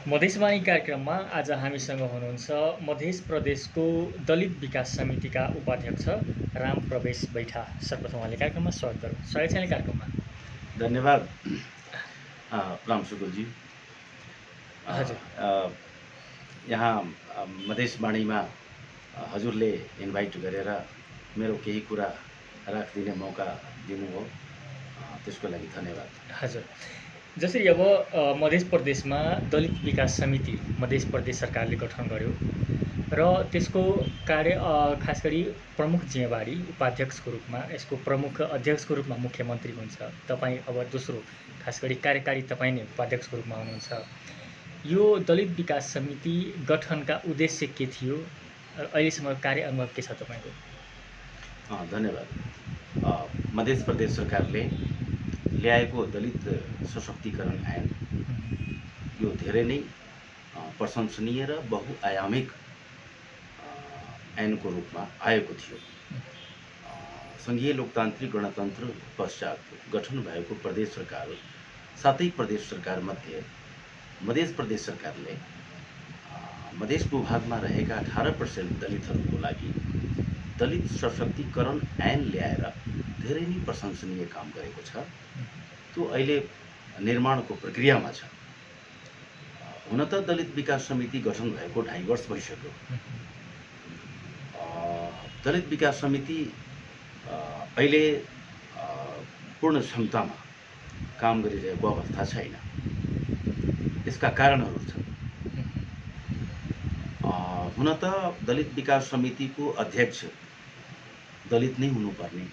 मधेसवाणी कार्यक्रममा आज हामीसँग हुनुहुन्छ मध्य प्रदेशको दलित विकास समितिका उपाध्यक्ष राम प्रवेश बैठा। सर्वप्रथम उहाँले कार्यक्रममा स्वागत गरौँ। स्वागत छ यहाँले कार्यक्रममा। धन्यवाद राम सुकुलजी। हजुर। यहाँ मधेसवाणीमा हजुरले इन्भाइट गरेर मेरो केही कुरा राखिदिने मौका दिनुभयो, त्यसको लागि धन्यवाद। हजुर, जसरी अब मध्य प्रदेशमा दलित विकास समिति मध्य प्रदेश सरकारले गठन गर्यो र त्यसको कार्य खास गरी प्रमुख जिम्मेवारी उपाध्यक्षको रूपमा, यसको प्रमुख अध्यक्षको रूपमा मुख्यमन्त्री हुन्छ। तपाईँ अब दोस्रो खास गरी कार्यकारी तपाईँ नै उपाध्यक्षको रूपमा हुनुहुन्छ। यो दलित विकास समिति गठनका उद्देश्य के थियो र अहिलेसम्म कार्य अनुभव के छ तपाईँको? धन्यवाद। मध्य प्रदेश सरकारले ल्याएको दलित सशक्तिकरण ऐन यो धेरै नै प्रशंसनीय र बहुआयामिक ऐनको रूपमा आएको थियो। सङ्घीय लोकतान्त्रिक गणतन्त्र पश्चात गठन भएको प्रदेश सरकार सातै प्रदेश सरकार मध्ये मध्य प्रदेश सरकारले मधेस भूभागमा रहेका 18% दलितहरूको लागि दलित सशक्तिकरण ऐन ल्याएर धेरै नै प्रशंसनीय काम गरेको छ। त्यो अहिले निर्माणको प्रक्रियामा छ। हुन त दलित विकास समिति गठन भएको 2.5 वर्ष भइसक्यो। दलित विकास समिति अहिले पूर्ण क्षमतामा काम गरिरहेको अवस्था छैन। यसका कारणहरू छन्। हुन त दलित विकास समितिको अध्यक्ष दलित नै हुनुपर्ने,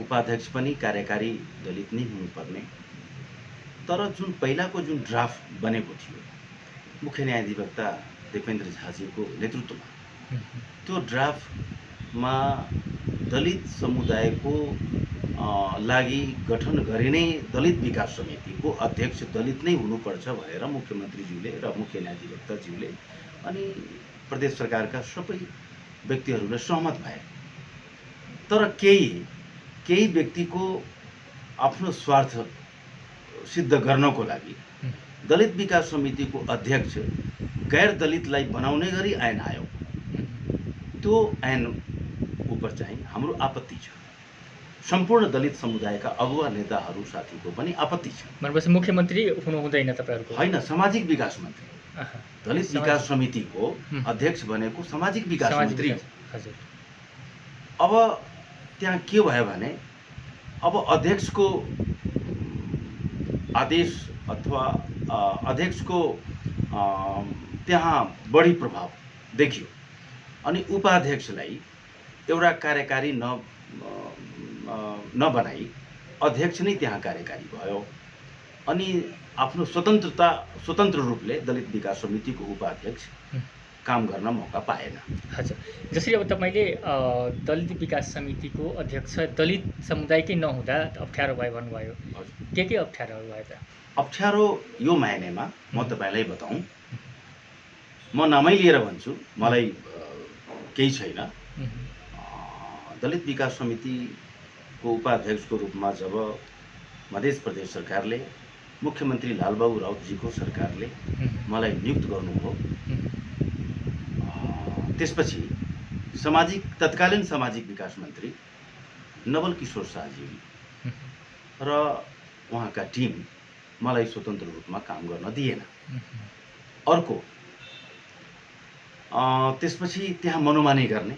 उपाध्यक्ष पनि कार्यकारी दलित नै हुनुपर्ने, तर जुन पहिलाको जुन ड्राफ्ट बनेको थियो मुख्य न्यायाधिवक्ता देवेन्द्र झाजीको नेतृत्वमा, त्यो ड्राफ्टमा दलित समुदायको लागि गठन गरिने दलित विकास समितिको अध्यक्ष दलित नै हुनुपर्छ भनेर मुख्यमन्त्रीज्यूले र मुख्य न्यायाधिवक्ताज्यूले अनि प्रदेश सरकारका सबै व्यक्तिहरूले सहमत भए। तर केही व्यक्तिको आफ्नो स्वार्थ सिद्ध गर्नको लागि दलित विकास समितिको अध्यक्ष गैर दलितलाई बनाउने गरी ऐन आयो। त्यो ऐन उपर चाहिँ हाम्रो आपत्ति छ। सम्पूर्ण दलित समुदायका अगुवा नेताहरू साथीको पनि आपत्ति छ। भनेपछि मुख्यमन्त्री हुनु हुँदैन तपाईहरुको? होइन, सामाजिक विकास मन्त्री। दलित विकास समितिको अध्यक्ष बनेको सामाजिक विकास मन्त्री। हजुर। अब त्यहाँ के भयो भने अब अध्यक्षको आदेश अथवा अध्यक्षको त्यहाँ बढी प्रभाव देखियो अनि उपाध्यक्षलाई एउटा कार्यकारी नबनाई अध्यक्ष नै त्यहाँ कार्यकारी भयो अनि आफ्नो स्वतन्त्र रूपले दलित विकास समितिको उपाध्यक्ष काम गर्न मौका पाएन। हजुर, जसरी अब तपाईँले दलित विकास समितिको अध्यक्ष दलित समुदायकै नहुँदा अप्ठ्यारो भयो भन्नुभयो। के अप्ठ्यारोहरू भयो त? अप्ठ्यारो यो मायनेमा म तपाईँलाई बताउँ, म नामै लिएर भन्छु, मलाई केही छैन। दलित विकास समितिको उपाध्यक्षको रूपमा जब मध्य प्रदेश सरकारले मुख्यमन्त्री लालबाबु राउतजीको सरकारले मलाई नियुक्त गर्नुभयो, त्यसपछि तत्कालीन सामाजिक विकास मन्त्री नवल किशोर शाहजी र उहाँका टिम मलाई स्वतन्त्र रूपमा काम गर्न दिएन। अर्को त्यसपछि त्यहाँ मनोमानी गर्ने,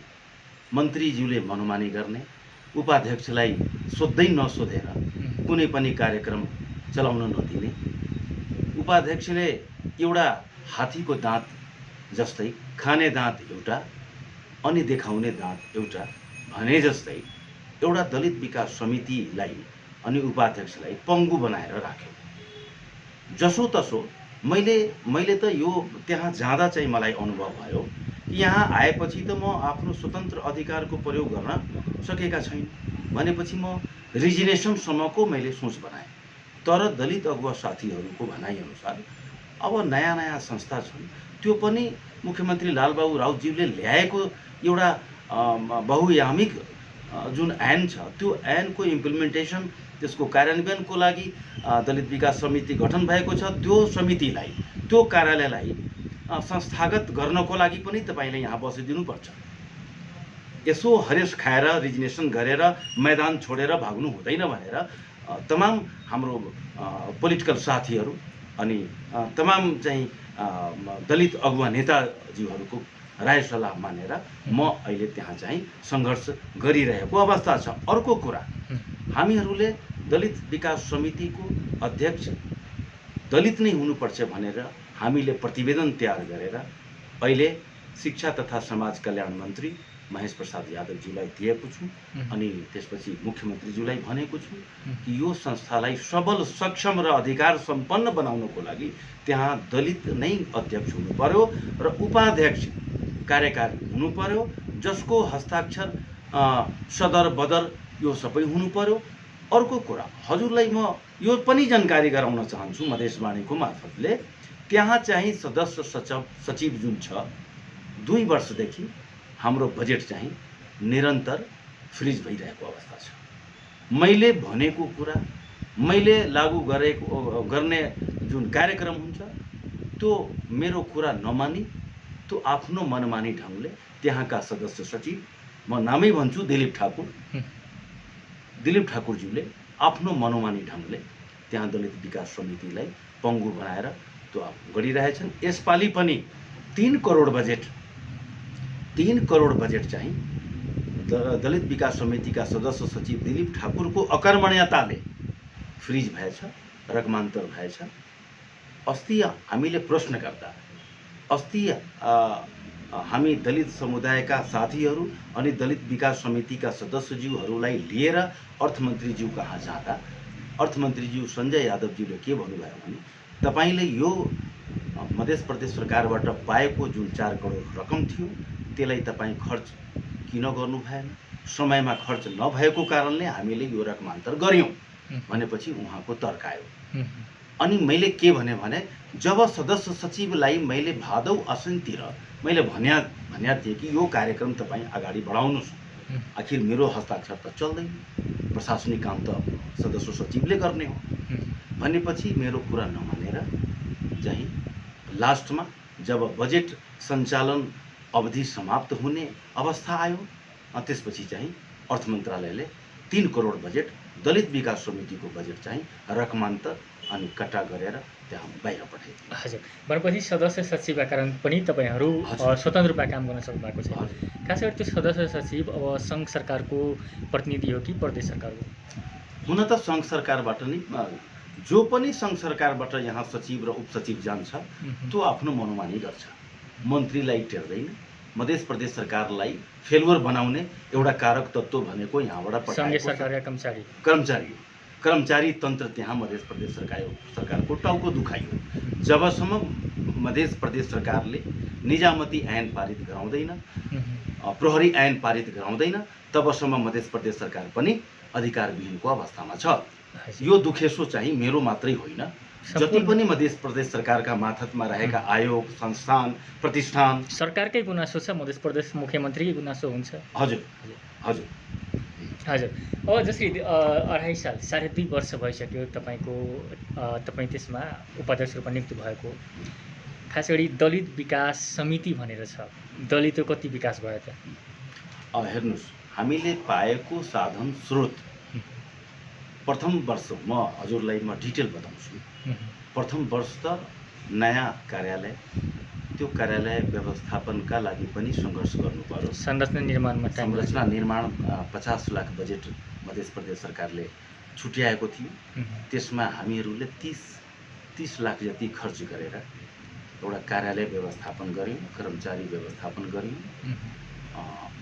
मन्त्रीज्यूले मनोमानी गर्ने, उपाध्यक्षलाई सोध्दै नसोधेर कुनै पनि कार्यक्रम चलाउन नदिने, उपाध्यक्षले एउटा हात्तीको दाँत जस्तै खाने दाँत एउटा अनि देखाउने दाँत एउटा भने जस्तै एउटा दलित विकास समितिलाई अनि उपाध्यक्षलाई पङ्गु बनाएर राख्यो। जसोतसो मैले त यो त्यहाँ जाँदा चाहिँ मलाई अनुभव भयो कि यहाँ आएपछि त म आफ्नो स्वतन्त्र अधिकारको प्रयोग गर्न सकेका छैन भनेपछि म रिजिनेसनसम्मको मैले सोच बनाएँ। तर दलित अगुवा साथीहरूको भनाइअनुसार अब नयाँ संस्था छन्, त्यो पनि मुख्यमन्त्री लालबाबु राउतज्यूले ल्याएको एउटा बहुआयामिक जुन ऐन छ त्यो ऐनको इम्प्लिमेन्टेसन त्यसको कार्यान्वयनको लागि दलित विकास समिति गठन भएको छ। त्यो समितिलाई त्यो कार्यालयलाई संस्थागत गर्नको लागि पनि तपाईँले यहाँ बसिदिनुपर्छ। यसो हरेस खाएर रिजिनेसन गरेर मैदान छोडेर भाग्नु हुँदैन भनेर तमाम हाम्रो पोलिटिकल साथीहरू अनि तमाम चाहिँ दलित अगुवा नेताजीहरूको राय सल्लाह मानेर म अहिले त्यहाँ चाहिँ सङ्घर्ष गरिरहेको अवस्था छ। अर्को कुरा, हामीहरूले दलित विकास समितिको अध्यक्ष दलित नै हुनुपर्छ भनेर हामीले प्रतिवेदन तयार गरेर अहिले शिक्षा तथा समाज कल्याण मन्त्री महेश प्रसाद यादवज्यूलाई दिएको छु अनि त्यसपछि मुख्यमन्त्रीज्यूलाई भनेको छु कि यो संस्थालाई सबल, सक्षम र अधिकार सम्पन्न बनाउनको लागि त्यहाँ दलित नै अध्यक्ष हुनु पर्यो र उपाध्यक्ष कार्यकारी हुनु पर्यो, जसको हस्ताक्षर सदर बदर यो सबै हुनु पर्यो। अर्को कुरा, हजुरलाई म यो पनि जानकारी गराउन चाहन्छु मधेसवाणीको मार्फतले, त्यहाँ चाहिँ सदस्य सचिव जुन छ 2 वर्षदेखि हाम्रो बजेट चाहिँ निरन्तर फ्रिज भइरहेको अवस्था छ। मैले भनेको कुरा, मैले लागू गर्ने जुन कार्यक्रम हुन्छ त्यो मेरो कुरा नमानी त्यो आफ्नो मनमानी ढङ्गले त्यहाँका सदस्य सचिव, म नामै भन्छु दिलीप ठाकुरज्यूले आफ्नो मनोमानी ढङ्गले त्यहाँ दलित विकास समितिलाई पङ्गु बनाएर त्यो गरिरहेछन्। यसपालि पनि 3 करोड बजेट चाहिँ दलित विकास समितिका सदस्य सचिव दिलीप ठाकुरको अकर्मण्यताले फ्रिज भएछ, रकमान्तर भएछ। अस्ति हामीले प्रश्न गर्दा हामी दलित समुदायका साथीहरू अनि दलित विकास समितिका सदस्यज्यूहरूलाई लिएर अर्थमन्त्रीज्यू कहाँ जाँदा अर्थमन्त्रीज्यू सञ्जय यादवज्यूले के भन्नुभयो भने तपाईले यो मध्य प्रदेश सरकारबाट पाएको जुन 4 करोड रकम थियो त्यसलाई तपाईँ खर्च किन गर्नु भएन, समयमा खर्च नभएको कारणले हामीले यो रकमान्तर गर्यौं भनेपछि उहाँको तर्क आयो। अनि मैले के भने जब सदस्य सचिवलाई मैले भादौ असनतिर मैले भन्या थिएँ कि यो कार्यक्रम तपाईँ अगाडि बढाउनुहोस्, आखिर मेरो हस्ताक्षर त चल्दैन, प्रशासनिक काम त सदस्य सचिवले गर्ने हो भनेपछि मेरो कुरा नमानेर चाहिँ लास्टमा जब बजेट सञ्चालन अवधि समाप्त हुने अवस्था आयो त्यसपछि चाहिँ अर्थ मन्त्रालयले 3 करोड बजेट दलित विकास समितिको बजेट चाहिँ रकमान्तर अनि कट्टा गरेर त्यहाँ बाहिर पठाइदियो। हजुर, भनेपछि सदस्य सचिवका कारण पनि तपाईहरू स्वतन्त्र रूपमा काम गर्न सक्नु भएको छ। खास गरी त्यो सदस्य सचिव अब सङ्घ सरकारको प्रतिनिधि हो कि प्रदेश सरकारको? हुन त सङ्घ सरकारबाट नै, जो पनि सङ्घ सरकारबाट यहाँ सचिव र उपसचिव जान्छ त्यो आफ्नो मनोमानी गर्छ, मन्त्रीलाई टेर्दैन। मध्य प्रदेश सरकारलाई फेलुवर बनाउने एउटा कारक तत्त्व भनेको यहाँबाट सङ्घीय सरकारका कर्मचारी तन्त्र त्यहाँ मध्य प्रदेश सरकारको टाउको दुखाइयो। जबसम्म मध्य प्रदेश सरकारले निजामती ऐन पारित गराउँदैन, प्रहरी ऐन पारित गराउँदैन, तबसम्म मध्य प्रदेश सरकार पनि अधिकारविहीनको अवस्थामा छ। यो दुखेसो चाहिँ मेरो मात्रै होइन, जति पनि मध्य प्रदेश सरकारका मातहतमा रहेका आयोग, संस्थान, प्रतिष्ठान, सरकारकै गुनासो छ, मध्य प्रदेश मुख्यमन्त्रीकै गुनासो हुन्छ। हजुर हजुर हजुर। अब जसरी 2.5 साल 2.5 वर्ष भइसक्यो तपाईँ त्यसमा उपाध्यक्ष रूपमा नियुक्त भएको। खास गरी दलित विकास समिति भनेर छ, दलित कति विकास भयो त? हेर्नुहोस्, हामीले पाएको साधन स्रोत प्रथम वर्ष हजुरलाई म डिटेल बताउँछु। प्रथम वर्ष त नयाँ कार्यालय, त्यो कार्यालय व्यवस्थापनका लागि पनि सङ्घर्ष गर्नु पर्यो। संरचना निर्माण 50 लाख बजेट मध्य प्रदेश सरकारले छुट्याएको थियो। त्यसमा हामीहरूले 30 लाख जति खर्च गरेर एउटा कार्यालय व्यवस्थापन गऱ्यौँ, कर्मचारी व्यवस्थापन गऱ्यौँ।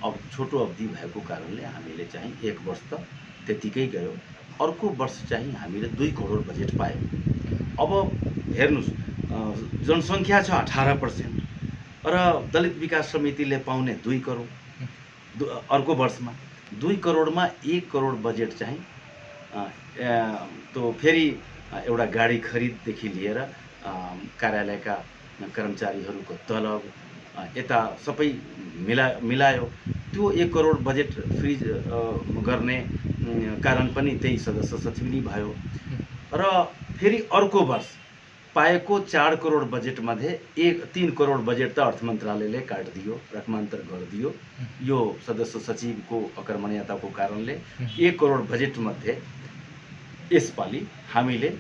अब छोटो अवधि भएको कारणले हामीले चाहिँ 1 वर्ष त त्यतिकै गयो। अर्को वर्ष चाहिँ हामीले 2 करोड बजेट पायौँ। अब हेर्नुहोस्, जनसङ्ख्या छ 18% र दलित विकास समितिले पाउने 2 करोड। अर्को वर्षमा 2 करोडमा 1 करोड बजेट चाहिँ त्यो फेरि एउटा गाडी खरिददेखि लिएर कार्यालयका कर्मचारीहरूको तलब यता सबै मिलायो। त्यो 1 करोड बजेट फ्रिज गर्ने कारण पनि त्यही सदस्य सचिव नै भयो। र फेरि अर्को वर्ष पाएको 4 करोड बजेटमध्ये 3 करोड बजेट त अर्थ मन्त्रालयले काटिदियो, रकमान्तर गरिदियो। यो सदस्य सचिवको अकर्मण्यताको कारणले 1 करोड बजेटमध्ये यसपालि हामीले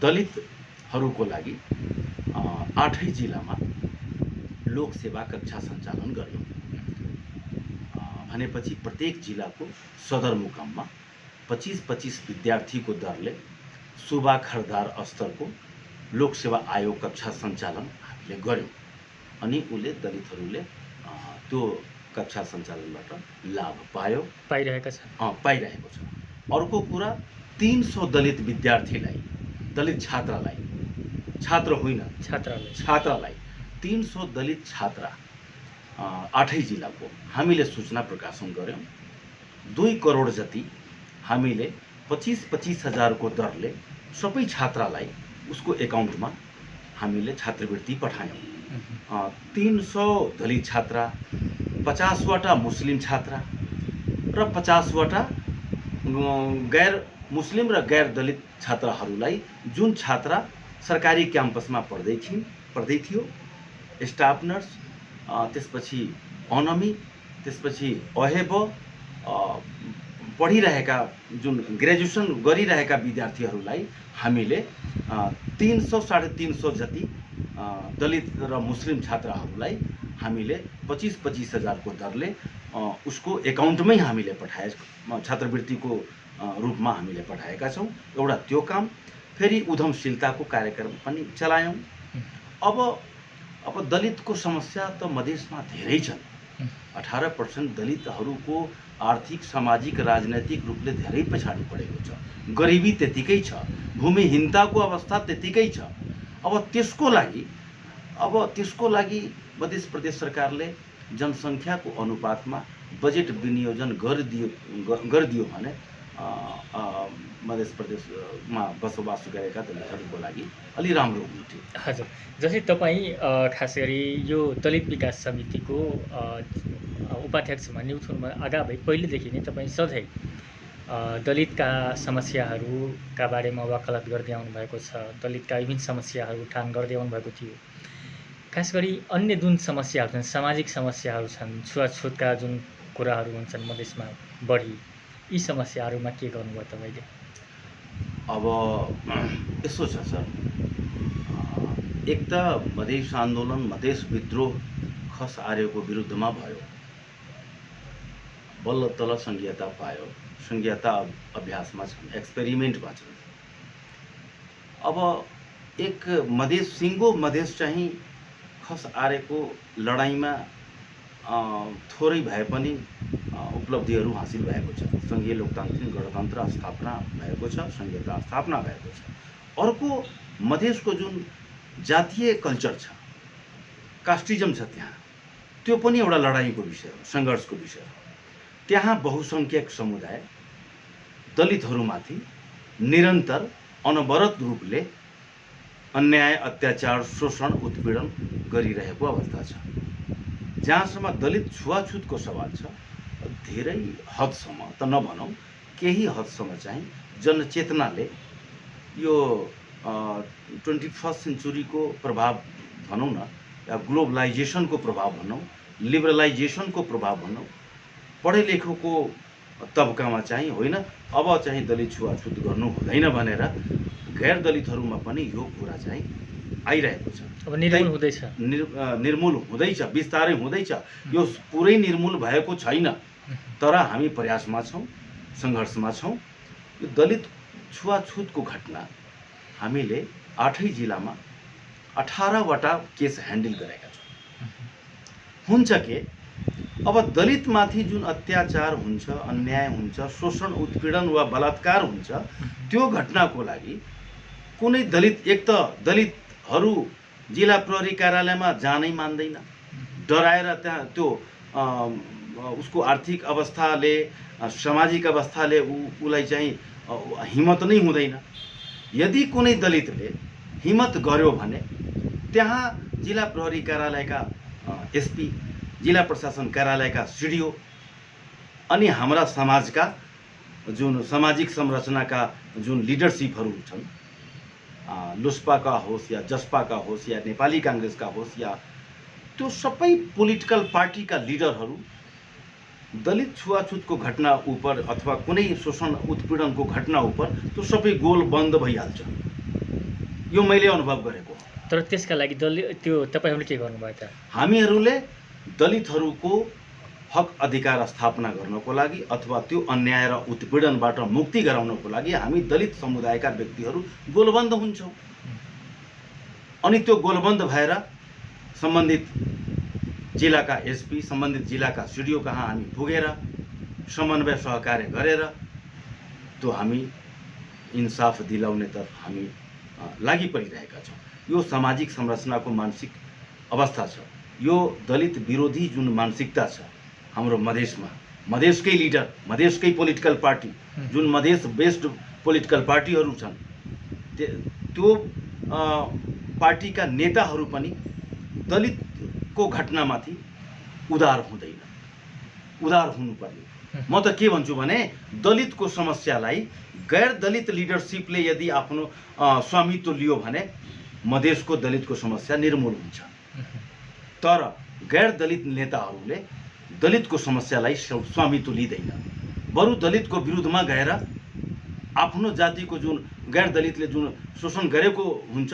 दलितहरूको लागि 8 जिल्लामा लोकसेवा कक्षा सञ्चालन गर्यौँ। भनेपछि प्रत्येक जिल्लाको सदरमुकाममा 25-25 विद्यार्थीको दरले सुबा खरदार स्तरको लोकसेवा आयोग कक्षा सञ्चालन हामीले गर्यौँ। अनि उसले दलितहरूले त्यो कक्षा सञ्चालनबाट लाभ पाइरहेको छ। पाइरहेको छ। अर्को कुरा 300 दलित विद्यार्थीलाई, दलित छात्र होइन छात्रालाई 300 दलित छात्रा 8 जिल्लाको हामीले सूचना प्रकाशन गर्यौँ। 2 करोड जति हामीले 25-25 हजारको दरले सबै छात्रालाई उसको एकाउन्टमा हामीले छात्रवृत्ति पठायौँ। 300 दलित छात्रा, 50वटा मुस्लिम छात्रा र 50वटा गैर मुस्लिम र गैर दलित छात्राहरूलाई, जुन छात्रा सरकारी क्याम्पसमा पढ्दै थियो, स्टाफ नर्स, त्यसपछि अनमी, त्यसपछि अहेब पढिरहेका, जुन ग्रेजुएसन गरिरहेका विद्यार्थीहरूलाई हामीले 300-350 जति दलित र मुस्लिम छात्राहरूलाई हामीले 25-25 हजारको दरले उसको एकाउन्टमै हामीले छात्रवृत्तिको रूपमा हामीले पठाएका छौँ। एउटा त्यो काम। फेरि उद्यमशीलताको कार्यक्रम पनि चलायौँ। अब दलितको समस्या त मधेसमा धेरै छन्। 18% दलितहरूको आर्थिक, सामाजिक, राजनैतिक रूपले धेरै पछाडि परेको छ। गरिबी त्यतिकै छ, भूमिहीनताको अवस्था त्यतिकै छ। अब त्यसको लागि मध्य प्रदेश सरकारले जनसङ्ख्याको अनुपातमा बजेट विनियोजन गरिदियो भने मध्य प्रदेशमा बसोबास गरेका दलितहरूको लागि अलि राम्रो हुन्थ्यो। हजुर, जस्तै तपाईँ खास गरी यो दलित विकास समितिको उपाध्यक्षमा नियुक्त हुनुभन्दा अगावै पहिलेदेखि नै तपाईँ सधैँ दलितका समस्याहरूका बारेमा वकालत गर्दै आउनुभएको छ। दलितका विभिन्न समस्याहरू उठान गर्दै आउनुभएको थियो। खास गरी अन्य जुन समस्याहरू छन्, सामाजिक समस्याहरू छन्, छुवाछुतका जुन कुराहरू हुन्छन् मधेसमा बढी, यी समस्याहरूमा के गर्नुभयो तपाईँले? अब यसो छ सर, एक त मधेस आन्दोलन, मधेस विद्रोह खस आर्यको विरुद्धमा भयो। बल्ल तल संघीयता पायो, संघीयता अभ्यासमा छन्, एक्सपेरिमेन्टमा छन्। अब एक मधेस, सिङ्गो मधेस चाहिँ खस आर्यको लडाइँमा थोरै भए पनि उपलब्धिहरू हासिल भएको छ। सङ्घीय लोकतान्त्रिक गणतन्त्र स्थापना भएको छ, संघीयता स्थापना भएको छ। अर्को मधेसको जुन जातीय कल्चर छ, कास्टिजम छ, त्यहाँ त्यो पनि एउटा लडाइँको विषय हो, सङ्घर्षको विषय हो। त्यहाँ बहुसङ्ख्यक समुदाय दलितहरूमाथि निरन्तर अनवरत रूपले अन्याय, अत्याचार, शोषण, उत्पीडन गरिरहेको अवस्था छ। जहाँसम्म दलित छुवाछुतको सवाल छ, धेरै हदसम्म त नभनौँ, केही हदसम्म चाहिँ जनचेतनाले यो 21st सेन्चुरीको प्रभाव भनौँ न, या ग्लोबलाइजेसनको प्रभाव भनौँ, लिबरलाइजेसनको प्रभाव भनौँ, पढे लेखेको तबकामा चाहिँ होइन, अब चाहिँ दलित छुवाछुत गर्नु हुँदैन भनेर गैर दलितहरूमा पनि यो कुरा चाहिँ आइरहेको छ। अब निर्मूल हुँदैछ, बिस्तारै हुँदैछ। यो पुरै निर्मूल भएको छैन, तर हामी प्रयासमा छौँ, सङ्घर्षमा छौँ। यो दलित छुवाछुतको घटना हामीले 8 जिल्लामा 18वटा केस ह्यान्डल गरेका छौँ। हुन्छ के, अब दलितमाथि जुन अत्याचार हुन्छ, अन्याय हुन्छ, शोषण, उत्पीडन वा बलात्कार हुन्छ, त्यो घटनाको लागि कुनै दलित, एक त दलितहरू जिल्ला प्रहरी कार्यालयमा जानै मान्दैन, डराएर त्यहाँ त्यो उसको आर्थिक अवस्थाले, सामाजिक अवस्थाले उसलाई चाहिँ हिम्मत नै हुँदैन। यदि कुनै दलितले हिम्मत गर्यो भने त्यहाँ जिल्ला प्रहरी कार्यालयका एसपी, जिल्ला प्रशासन कार्यालयका सिडिओ अनि हाम्रा समाजका जुन सामाजिक संरचनाका जुन लिडरसिपहरू छन्, लोसपाका होस् या जसपाका होस् या नेपाली काङ्ग्रेसका होस् या त्यो सबै पोलिटिकल पार्टीका लिडरहरू दलित छुवाछुतको घटना उप अथवा कुनै शोषण उत्पीडनको घटना उप त्यो सबै गोल बन्द भइहाल्छ। यो मैले अनुभव गरेको हो। तर त्यसका लागि त्यो तपाईँहरूले के गर्नुभयो त? हामीहरूले दलितहरूको हक अधिकार स्थापना गर्नको लागि अथवा त्यो अन्याय र उत्पीडनबाट मुक्ति गराउनको लागि हामी दलित समुदायका व्यक्तिहरू गोलबन्द हुन्छौँ। अनि त्यो गोलबन्द भएर सम्बन्धित जिल्लाका एसपी, सम्बन्धित जिल्लाका सिडिओ कहाँ हामी पुगेर समन्वय सहकार्य गरेर त्यो हामी इन्साफ दिलाउनेतर्फ हामी लागि परिरहेका छौँ। यो सामाजिक संरचनाको मानसिक अवस्था छ। यो दलित विरोधी जुन मानसिकता छ हाम्रो मधेसमा, मधेसकै लिडर, मधेसकै पोलिटिकल पार्टी, जुन मधेस बेस्ड पोलिटिकल पार्टीहरू छन्, त्यो पार्टीका नेताहरू पनि दलितको घटनामाथि उदार हुँदैन, उदार हुनुपर्ने। म त के भन्छु भने दलितको समस्यालाई गैर दलित लिडरसिपले यदि आफ्नो स्वामित्व लियो भने मधेसको दलितको समस्या निर्मूल हुन्छ। तर गैर दलित नेताहरूले दलितको समस्यालाई स्वामित्व लिँदैन, बरु दलितको विरुद्धमा गएर आफ्नो जातिको जुन गैर दलितले जुन शोषण गरेको हुन्छ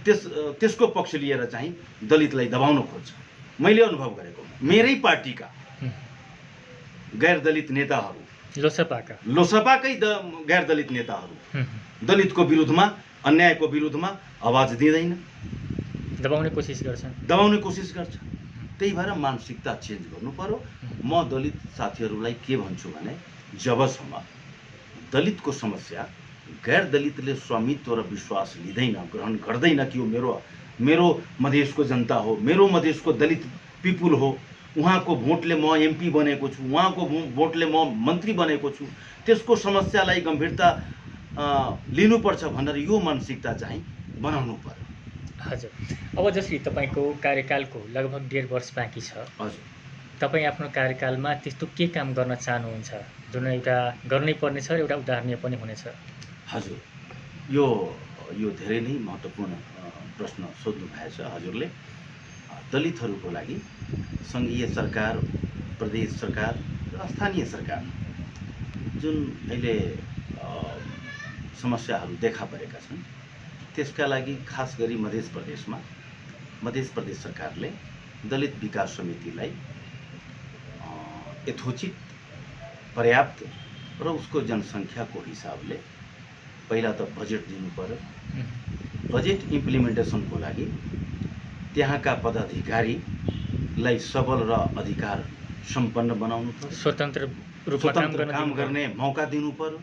त्यसको पक्ष लिएर चाहिँ दलितलाई दबाउन खोज्छ। मैले अनुभव गरेको मेरै पार्टीका गैर दलित नेताहरू, लोसपाकै गैर दलित नेताहरू दलितको विरुद्धमा, अन्यायको विरुद्धमा आवाज दिँदैन, दबाउने कोसिस गर्छ। त्यही भएर मानसिकता चेन्ज गर्नु पर्यो। म दलित साथीहरूलाई के भन्छु भने जबसम्म दलितको समस्या गैर दलितले स्वामित्व र विश्वास लिँदैन, ग्रहण गर्दैन कि यो मेरो मधेसको जनता हो, मेरो मधेसको दलित पिपुल हो, उहाँको भोटले म एमपी बनेको छु, उहाँको भोटले म मन्त्री बनेको छु, त्यसको समस्यालाई गम्भीरता लिनुपर्छ भनेर यो मानसिकता चाहिँ बनाउनु पर्यो। हजुर, अब जसरी तपाईँको कार्यकालको लगभग 1.5 वर्ष बाँकी छ, हजुर, तपाईँ आफ्नो कार्यकालमा त्यस्तो के काम गर्न चाहनुहुन्छ जुन एउटा गर्नै पर्ने छ र एउटा उदाहरणीय पनि हुनेछ? हजुर, यो धेरै नै महत्त्वपूर्ण प्रश्न सोध्नु भएछ हजुरले। दलितहरूको लागि सङ्घीय सरकार, प्रदेश सरकार र स्थानीय सरकार जुन अहिले समस्याहरू देखा परेका छन् त्यसका लागि खास गरी मध्य प्रदेश सरकारले दलित विकास समितिलाई यथोचित पर्याप्त र उसको जनसङ्ख्याको हिसाबले पहिला त बजेट दिनु पर्यो। बजेट इम्प्लिमेन्टेसनको लागि त्यहाँका पदाधिकारीलाई सबल र अधिकार सम्पन्न बनाउनु पर्यो, स्वतन्त्र रूपमा काम गर्ने मौका दिनु पर्यो,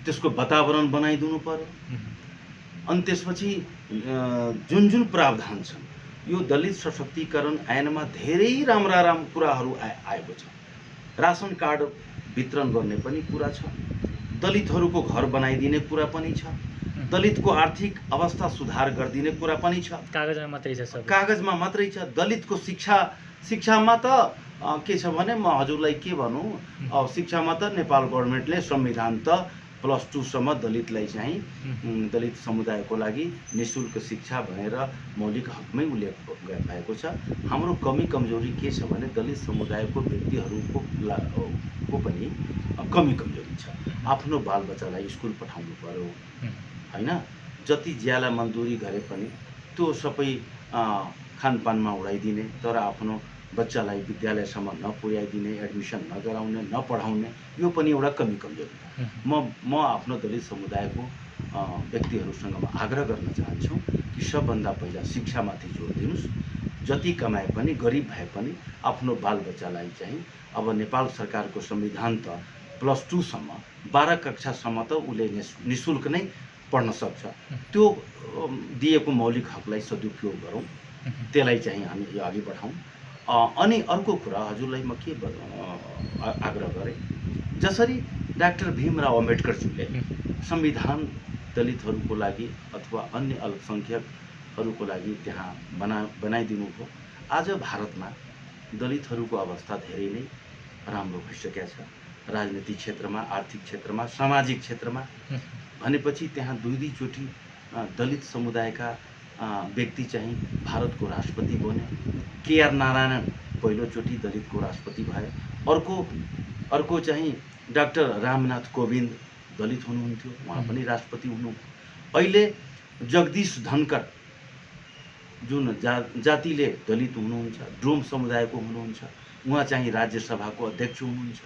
त्यसको वातावरण बनाइदिनु पर्यो। अनि त्यसपछि जुन प्रावधान छन् यो दलित सशक्तिकरण ऐनमा धेरै राम्रा कुराहरू आएको छ। रासन कार्ड वितरण गर्ने पनि कुरा छ, दलितहरूको घर बनाइदिने कुरा पनि छ, दलितको आर्थिक अवस्था सुधार गरिदिने कुरा पनि छ। कागजमा मात्रै छ। दलितको शिक्षामा त के छ भने म हजुरलाई के भनौँ, शिक्षामा त नेपाल गभर्मेन्टले संविधान त +2 सम्म दलितलाई चाहिँ दलित समुदायको लागि निःशुल्क शिक्षा भनेर मौलिक हकमै उल्लेख भएको छ। हाम्रो कमी कमजोरी के छ भने दलित समुदायको व्यक्तिहरूको पनि कमी कमजोरी छ। आफ्नो बालबच्चालाई स्कुल पठाउनु पर्यो हैन, जति ज्याला मजदुरी गरे पनि त्यो सबै खानपानमा उडाइदिने, तर आफ्नो बच्चालाई विद्यालयसम्म नपुर्याइदिने, एडमिसन नगराउने, नपढाउने, यो पनि एउटा कमी कमजोरी। म आफ्नो दलित समुदायको व्यक्तिहरूसँग आग्रह गर्न चाहन्छु कि सबभन्दा पहिला शिक्षामाथि जोड दिनुहोस्। जति कमाए पनि, गरिब भए पनि आफ्नो बालबच्चालाई चाहिँ अब नेपाल सरकारको संविधान त +2 सम्म 12 कक्षासम्म त उसले निःशुल्क नै पढ्न सक्छ। त्यो दिएको मौलिक हकलाई सदुपयोग गरौँ, त्यसलाई चाहिँ हामी अघि बढाउँ। अनि अर्को कुरा हजुरलाई म के आग्रह गरेँ, जसरी डाक्टर भीमराव अम्बेडकरज्यूले संविधान दलितहरूको लागि अथवा अन्य अल्पसङ्ख्यकहरूको लागि त्यहाँ बनाइदिनु भयो। आज भारतमा दलितहरूको अवस्था धेरै नै राम्रो भइसकेको छ। राजनीतिक क्षेत्रमा, आर्थिक क्षेत्रमा, सामाजिक क्षेत्रमा भनेपछि त्यहाँ दुईचोटि दलित समुदायका व्यक्ति चाहिँ भारतको राष्ट्रपति बने। केआर नारायणन पहिलोचोटि दलितको राष्ट्रपति भए। अर्को चाहिँ डाक्टर रामनाथ कोविन्द दलित हुनुहुन्थ्यो, उहाँ पनि राष्ट्रपति हुनु। अहिले जगदीश धनखड जुन जातिले दलित हुनुहुन्छ, डोम समुदायको हुनुहुन्छ, उहाँ चाहिँ राज्यसभाको अध्यक्ष हुनुहुन्छ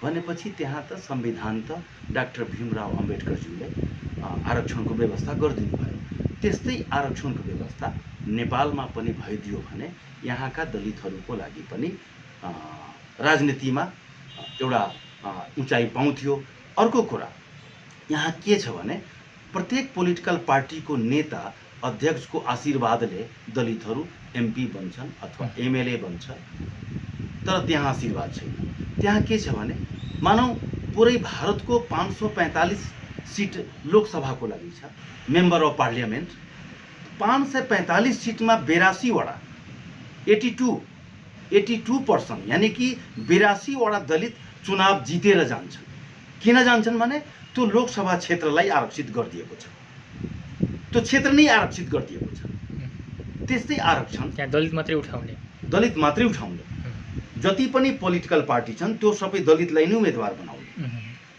भनेपछि त्यहाँ त संविधान त डाक्टर भीमराव अम्बेडकरज्यूले आरक्षणको व्यवस्था गरिदिनु भयो। त्यस्तै आरक्षणको व्यवस्था नेपालमा पनि भइदियो भने यहाँका दलितहरूको लागि पनि राजनीतिमा एउटा उचाइ पाउँथ्यो। अर्को कुरा यहाँ के छ भने प्रत्येक पोलिटिकल पार्टीको नेता अध्यक्षको आशीर्वादले दलितहरू एमपी बन्छन् अथवा एमएलए बन्छ, तर त्यहाँ आशीर्वाद छैन। त्यहाँ के छ भने मानौ पुरै भारतको 545 सिट लोकसभाको लागि छ, मेम्बर अफ पार्लियामेन्ट 545 सिटमा 82 वटा 82% यानी कि 82 वटा दलित चुनाव जितेर जान्छन्। किन जान्छन् भने त्यो लोकसभा क्षेत्रलाई आरक्षित गरिदिएको छ, त्यो क्षेत्र नै आरक्षित गरिदिएको छ। त्यस्तै आरक्षण त्यहाँ दलित मात्रै उठाउने जति पनि पोलिटिकल पार्टी छन् त्यो सबै दलितलाई नै उम्मेदवार बनाउने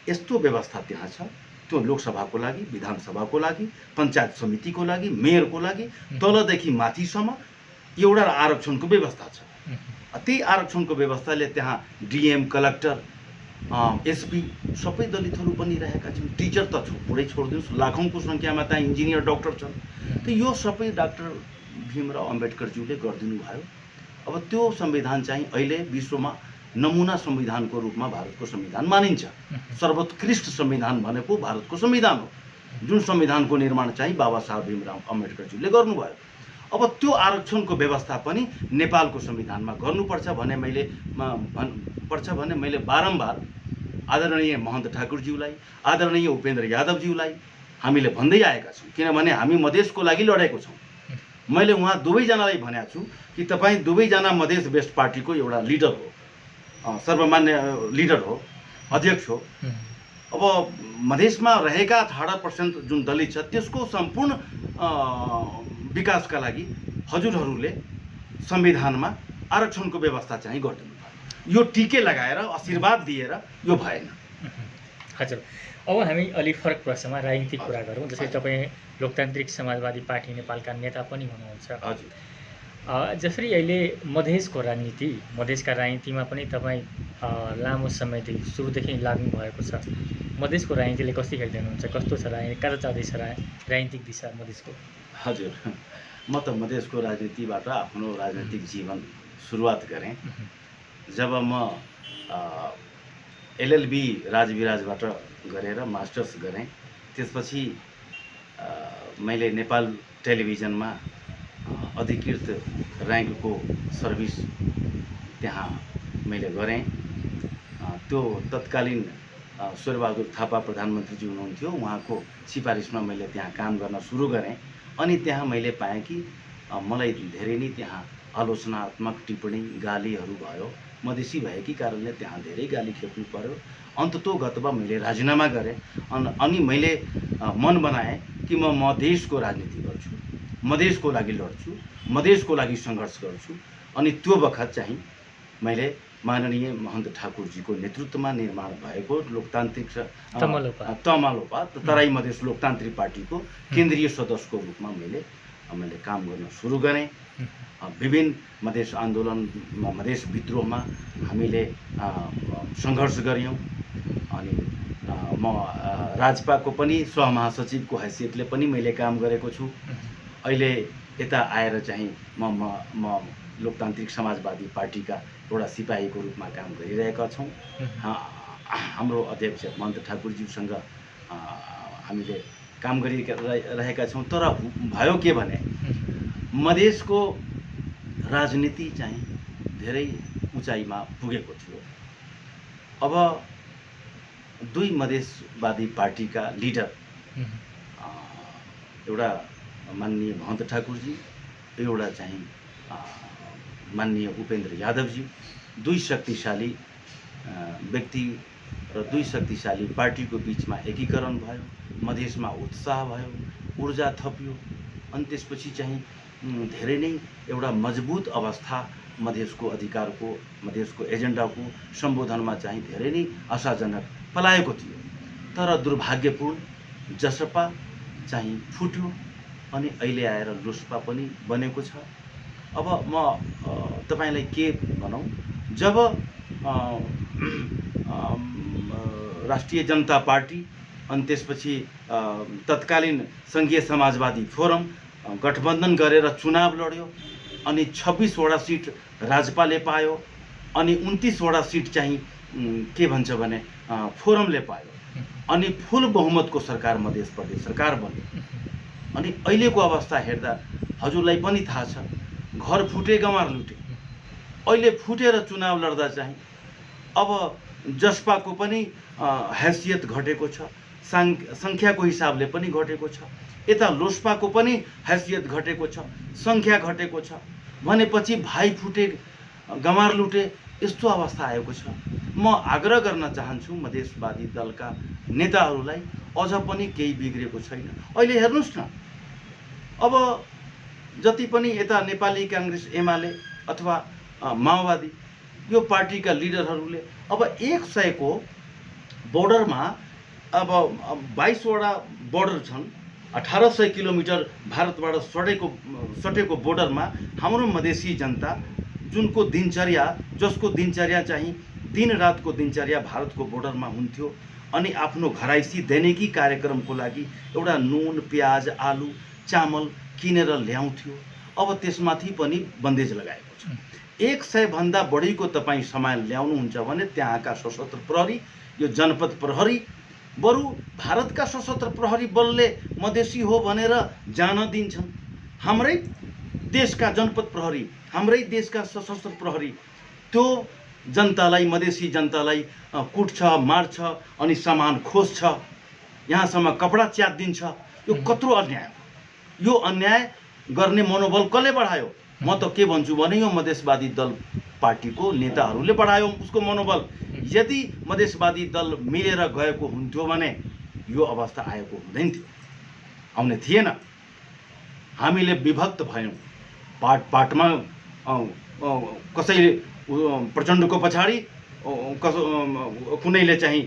यस्तो व्यवस्था त्यहाँ छ। त्यो लोकसभाको लागि, विधानसभाको लागि, पञ्चायत समितिको लागि, मेयरको लागि तलदेखि माथिसम्म एउटा आरक्षणको व्यवस्था छ। त्यही आरक्षणको व्यवस्थाले त्यहाँ डिएम, कलेक्टर, एसपी सबै दलितहरू पनि रहेका छन्। टिचर त पुरै छोडिदिनुहोस्, लाखौँको सङ्ख्यामा त्यहाँ इन्जिनियर, डक्टर छन्। त यो सबै डाक्टर भीमराव अम्बेडकरज्यूले गरिदिनु भयो। अब त्यो संविधान चाहिँ अहिले विश्वमा नमुना संविधानको रूपमा भारतको संविधान मानिन्छ। सर्वोत्कृष्ट संविधान भनेको भारतको संविधान हो, जुन संविधानको निर्माण चाहिँ बाबा साहब भीमराव अम्बेडकरज्यूले गर्नुभयो। अब त्यो आरक्षणको व्यवस्था पनि नेपालको संविधानमा गर्नुपर्छ भने मैले बारम्बार आदरणीय महन्त ठाकुरज्यूलाई, आदरणीय उपेन्द्र यादवज्यूलाई हामीले भन्दै आएका छौँ। किनभने हामी मधेसको लागि लडेको छौँ। मैले उहाँ दुवैजनालाई भनेको छु कि तपाईँ दुवैजना मधेस बेस्ट पार्टीको एउटा लिडर हो, सर्वमान्य लिडर हो, अध्यक्ष हो। अब मधेसमा रहेका 18% जुन दलित छ त्यसको सम्पूर्ण विकासका लागि हजुरहरूले संविधानमा आरक्षणको व्यवस्था चाहिँ गरिदिनु पर्यो। यो टिके लगाएर आशीर्वाद दिएर यो भएन। हजुर, अब हामी अलिक फरक प्रश्नमा राजनीतिक कुरा गरौँ। जस्तै तपाईँ लोकतान्त्रिक समाजवादी पार्टी नेपालका नेता पनि हुनुहुन्छ। हजुर, जसरी अहिले मधेसको राजनीति, मधेसका राजनीतिमा पनि तपाईँ लामो समयदेखि सुरुदेखि लाग्नु भएको छ। मधेसको राजनीतिले कसरी हेर्नुहुन्छ, कस्तो छ राजनीति, कहाँ जाँदैछ राजनीतिक दिशा मधेसको? हजुर, म त मधेसको राजनीतिबाट आफ्नो राजनीतिक जीवन सुरुवात गरेँ जब म एलएलबी राजविराजबाट गरेर मास्टर्स गरेँ। त्यसपछि मैले नेपाल टेलिभिजनमा अधिकृत र्याङ्कको सर्भिस त्यहाँ मैले गरेँ। त्यो तत्कालीन शेरबहादुर थापा प्रधानमन्त्रीजी हुनुहुन्थ्यो, उहाँको सिफारिसमा मैले त्यहाँ काम गर्न सुरु गरेँ। अनि त्यहाँ मैले पाएँ कि मलाई धेरै नै त्यहाँ आलोचनात्मक टिप्पणी, गालीहरू भयो। मधेसी भएकै कारणले त्यहाँ धेरै गाली खेप्नु पर्यो। अन्ततोगतमा मैले राजीनामा गरेँ अनि मैले मन बनाएँ कि म मधेसको राजनीति गर्छु, मधेसको लागि लड्छु, मधेसको लागि सङ्घर्ष गर्छु। अनि त्यो बखत चाहिँ मैले माननीय महन्त ठाकुरजीको नेतृत्वमा निर्माण भएको लोकतान्त्रिक तमालोपा तराई मधेस लोकतान्त्रिक पार्टीको केन्द्रीय सदस्यको रूपमा मैले काम गर्न सुरु गरेँ। विभिन्न मधेस आन्दोलन, मधेस विद्रोहमा हामीले सङ्घर्ष गऱ्यौँ। अनि म राजपाको पनि सहमहासचिवको हैसियतले पनि मैले काम गरेको छु। अहिले यता आएर चाहिँ म लोकतान्त्रिक समाजवादी पार्टीका एउटा सिपाहीको रूपमा काम गरिरहेका छौँ। हाम्रो अध्यक्ष महन्त ठाकुरज्यूसँग हामीले काम गरिरहेका छौँ। तर भयो के भने मधेसको राजनीति चाहिँ धेरै उचाइमा पुगेको थियो। अब दुई मधेसवादी पार्टीका लिडर, एउटा माननीय महन्त ठाकुरजी, एउटा चाहिँ माननीय उपेन्द्र यादवजी, दुई शक्तिशाली व्यक्ति र दुई शक्तिशाली पार्टीको बिचमा एकीकरण भयो। मधेसमा उत्साह भयो, ऊर्जा थपियो अनि त्यसपछि चाहिँ धेरै नै एउटा मजबुत अवस्था मधेसको अधिकारको मधेसको एजेन्डाको सम्बोधनमा चाहिँ धेरै नै आशाजनक पलाएको थियो। तर दुर्भाग्यपूर्ण जसपा चाहिँ फुट्यो अनि अहिले आएर लोसपा पनि बनेको छ। अब म तपाईलाई के भनौँ, जब राष्ट्रिय जनता पार्टी अनि त्यसपछि तत्कालीन सङ्घीय समाजवादी फोरम गठबन्धन गरेर चुनाव लड्यो अनि 26 वटा सिट राजपाले पायो अनि 29 वटा सिट चाहिँ के भन्छ भने फोरमले पायो अनि फुल बहुमतको सरकार मध्य प्रदेश सरकार बन्यो। अनि अहिलेको अवस्था हेर्दा हजुरलाई पनि थाहा छ, घर फुटे गमार लुटे। अहिले फुटेर चुनाव लड्दा चाहिँ अब जसपाको पनि हैसियत घटेको छ, सङ्ख्याको हिसाबले पनि घटेको छ, यता लोसपाको पनि हैसियत घटेको छ, सङ्ख्या घटेको छ भनेपछि भाइ फुटे गमार लुटे यस्तो अवस्था आएको छ। म आग्रह गर्न चाहन्छु मधेसवादी दलका नेताहरूलाई, अझ पनि केही बिग्रेको छैन। अहिले हेर्नुस् न, अब जति पनि यता नेपाली काङ्ग्रेस एमाले अथवा माओवादी यो पार्टीका लिडरहरूले अब 100 को बोर्डरमा अब 22 वटा बोर्डर छन्, 1800 किलोमिटर भारतबाट सटेको बोर्डरमा हाम्रो मधेसी जनता जुनको दिनचर्या जसको दिनचर्या चाहिँ दिन रातको दिनचर्या भारतको बोर्डरमा हुन्थ्यो अनि आफ्नो घराइसी दैनिकी कार्यक्रमको लागि एउटा नुन प्याज आलु चामल किनेर ल्याउँथ्यो, अब त्यसमाथि पनि बन्देज लगाएको छ। 100 भन्दा बढीको तपाईँ सामान ल्याउनुहुन्छ भने त्यहाँका सशस्त्र प्रहरी, यो जनपद प्रहरी, बरु भारतका सशस्त्र प्रहरी बलले मधेसी हो भनेर जान दिन्छन्। हाम्रै देशका जनपद प्रहरी, हाम्रै देशका सशस्त्र प्रहरी त्यो जनतालाई, मधेसी जनतालाई कुट्छ, मार्छ अनि सामान खोज्छ, यहाँसम्म कपडा च्यातिदिन्छ। यो कत्रो अन्याय हो। यो अन्याय गर्ने मनोबल कसले बढायो? म त के भन्छु भने यो मधेसवादी दल पार्टीको नेताहरूले बढायो उसको मनोबल। यदि मधेसवादी दल मिलेर गएको हुन्थ्यो भने यो अवस्था आएको हुँदैन थियो, आउने थिएन। हामीले विभक्त भयौँ, पाटमा कसैले प्रचण्डको पछाडि, कुनैले चाहिँ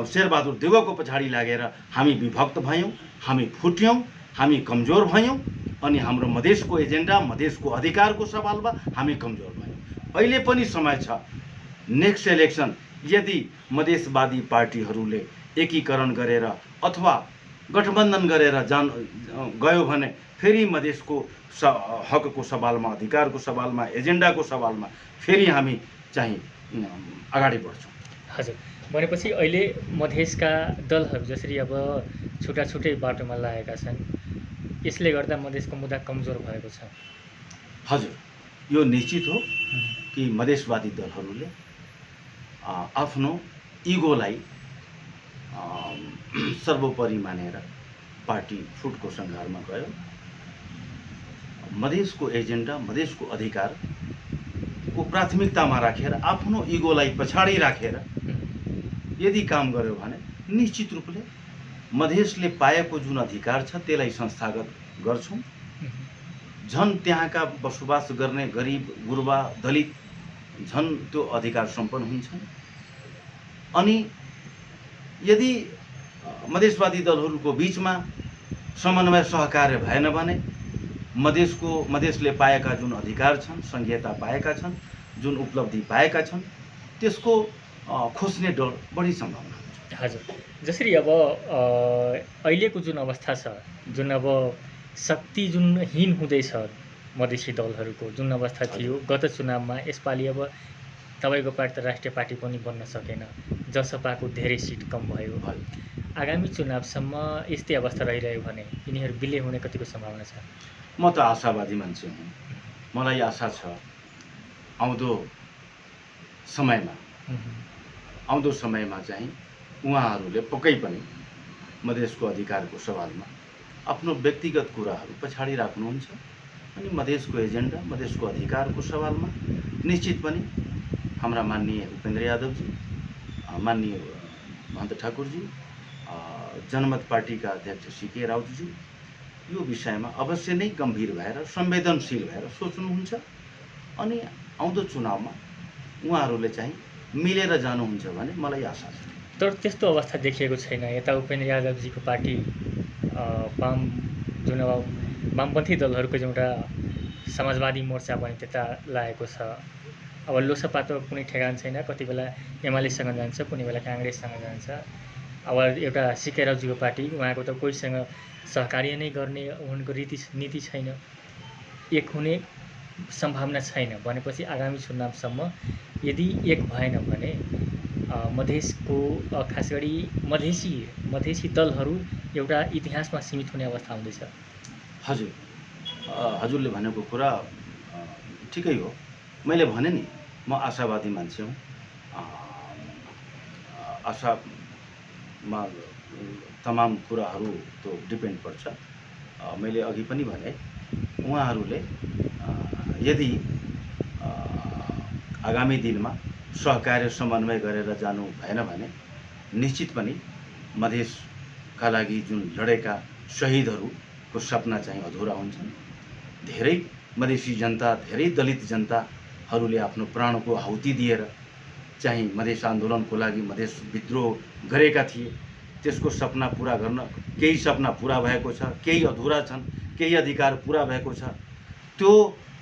शेरबहादुर देउवाको पछाडि लागेर हामी विभक्त भयौँ, हामी फुट्यौँ, हामी कमजोर भयौँ अनि हाम्रो मधेसको एजेन्डा, मधेसको अधिकारको सवालमा हामी कमजोर भयौँ। अहिले पनि समय छ, नेक्स्ट इलेक्सन यदि मधेसवादी पार्टीहरूले एकीकरण गरेर अथवा गठबन्धन गरेर गयो भने फेरि मधेसको हकको सवालमा, अधिकारको सवालमा, एजेन्डाको सवालमा फेरि हामी चाहिँ अगाडि बढ्छौँ। हजुर, भनेपछि अहिले मधेसका दलहरू जसरी अब छुट्टा छुट्टै बाटोमा लागेका छन्, यसले गर्दा मधेसको मुद्दा कमजोर भएको छ। हजुर, यो निश्चित हो कि मधेसवादी दलहरूले आफ्नो इगोलाई सर्वोपरि मानेर पार्टी फुटको सङ्घारमा गयो। मधेसको एजेन्डा, मधेसको अधिकारको प्राथमिकतामा राखेर, आफ्नो इगोलाई पछाडि राखेर यदि काम गर्यो भने निश्चित रूपले मधेसले पाएको जुन अधिकार छ त्यसलाई संस्थागत गर्छौँ। झन् त्यहाँका बसोबास गर्ने गरिब गुरुबा दलित झन् त्यो अधिकार सम्पन्न हुन्छन्। अनि यदि मधेसवादी दलहरूको बिचमा समन्वय सहकार्य भएन भने मधेसले पाएका जुन अधिकार छन्, संघीयता पाएका छन्, जुन उपलब्धि पाएका छन्, त्यसको खोज्ने डर बढी सम्भावना हुन्छ। हजुर, जसरी अब अहिलेको जुन अवस्था छ, जुन अब शक्ति जुन हीन हुँदैछ मधेसी दलहरूको जुन अवस्था थियो गत चुनावमा, यसपालि अब तपाईँको पार्टी त राष्ट्रिय पार्टी पनि बन्न सकेन, जसपाको धेरै सिट कम भयो। आगामी चुनावसम्म यस्तै अवस्था रहिरह्यो भने यिनीहरू विलय हुने कतिको सम्भावना छ? म त आशावादी मान्छे हुँ। मलाई आशा छ आउँदो समयमा चाहिँ उहाँहरूले पक्कै पनि मधेसको अधिकारको सवालमा आफ्नो व्यक्तिगत कुराहरू पछाडि राख्नुहुन्छ अनि मधेसको एजेन्डा, मधेसको अधिकारको सवालमा निश्चित पनि हाम्रा माननीय उपेन्द्र यादवजी, माननीय महन्त ठाकुरजी, जनमत पार्टीका अध्यक्ष सीके राउतजी यो विषयमा अवश्य नै गम्भीर भएर संवेदनशील भएर सोच्नुहुन्छ अनि आउँदो चुनावमा उहाँहरूले चाहिँ मिलेर जानुहुन्छ भन्ने मलाई आशा छ। तर त्यस्तो अवस्था देखिएको छैन। यता उपेन्द्र यादवजीको पार्टी वाम जुन अब वामपन्थी दलहरूको एउटा समाजवादी मोर्चा पनि त्यता लागेको छ। अब लोकसभा त कुनै ठेगान छैन, कति बेला एमालेसँग जान्छ, कुनै बेला काङ्ग्रेससँग जान्छ। अब एउटा सिके रावजीको पार्टी, उहाँको त कोहीसँग सहकार्य नै गर्ने उनको नीति छैन, एक हुने सम्भावना छैन भनेपछि आगामी चुनावसम्म यदि एक भएन भने मधेसको खास गरी मधेसी दलहरू एउटा इतिहासमा सीमित हुने अवस्था आउँदैछ। हजुर, हजुरले भनेको कुरा ठिकै हो। मैले भने नि म आशावादी मान्छे हुँ। आशामा तमाम कुराहरू त डिपेन्ड पर्छ। मैले अघि पनि भने उहाँहरूले यदि आगामी दिनमा सहकार्य समन्वय गरेर जानु भएन भने निश्चित पनि मधेसका लागि जुन लडेका शहीदहरूको सपना चाहिँ अधुरा हुन्छन्। धेरै मधेसी जनता, धेरै दलित जनताहरूले आफ्नो प्राणको आहुति दिएर चाहिँ मधेस आन्दोलनको लागि मधेस विद्रोह गरेका थिए। त्यसको सपना पुरा गर्न केही सपना पुरा भएको छ, केही अधुरा छन्, केही अधिकार पुरा भएको छ। त्यो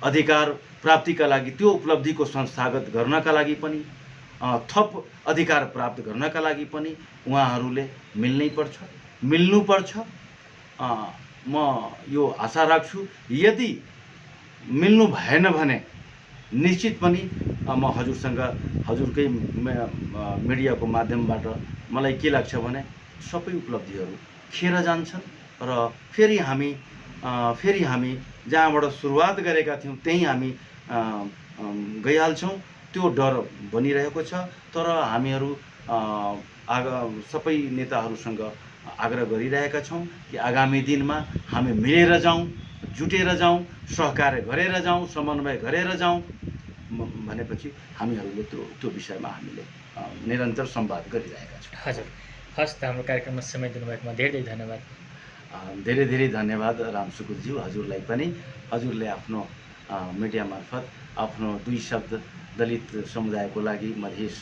अधिकार प्राप्तिका लागि, त्यो उपलब्धिको संस्थागत गर्नका लागि पनि, थप अधिकार प्राप्त गर्नका लागि पनि उहाँहरूले मिल्नुपर्छ। म यो आशा राख्छु यदि मिल्नु भएन भने निश्चित पनि म हजुरसँग, हजुरकै मिडियाको माध्यमबाट मलाई के लाग्छ भने सबै उपलब्धिहरू खेर जान्छन् र फेरि हामी जहाँबाट सुरुवात गरेका थियौँ त्यहीँ हामी गइहाल्छौँ। त्यो डर बनिरहेको छ। तर हामीहरू सबै नेताहरूसँग आग्रह गरिरहेका छौँ कि आगामी दिनमा हामी मिलेर जाउँ, जुटेर जाउँ, सहकार्य गरेर जाउँ, समन्वय गरेर जाउँ भनेपछि हामीहरूले त्यो विषयमा हामीले निरन्तर संवाद गरिरहेका छौँ। हजुर, हस् त, हाम्रो कार्यक्रममा समय दिनुभएकोमा धेरै धन्यवाद। धेरै धन्यवाद रामसुकुरज्यू। हजुरलाई पनि, हजुरले आफ्नो मिडिया मार्फत आफ्नो दुई शब्द दलित समुदायको लागि, मधेस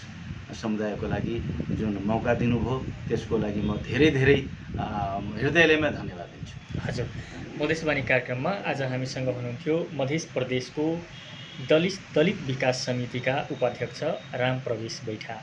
समुदायको लागि जुन मौका दिनुभयो त्यसको लागि म धेरै हृदयले धन्यवाद दिन्छु। हजुर, मधेसवाणी कार्यक्रममा आज हामीसँग हुनुहुन्थ्यो मध्य प्रदेशको दलित विकास समितिका उपाध्यक्ष राम प्रवेश बैठा।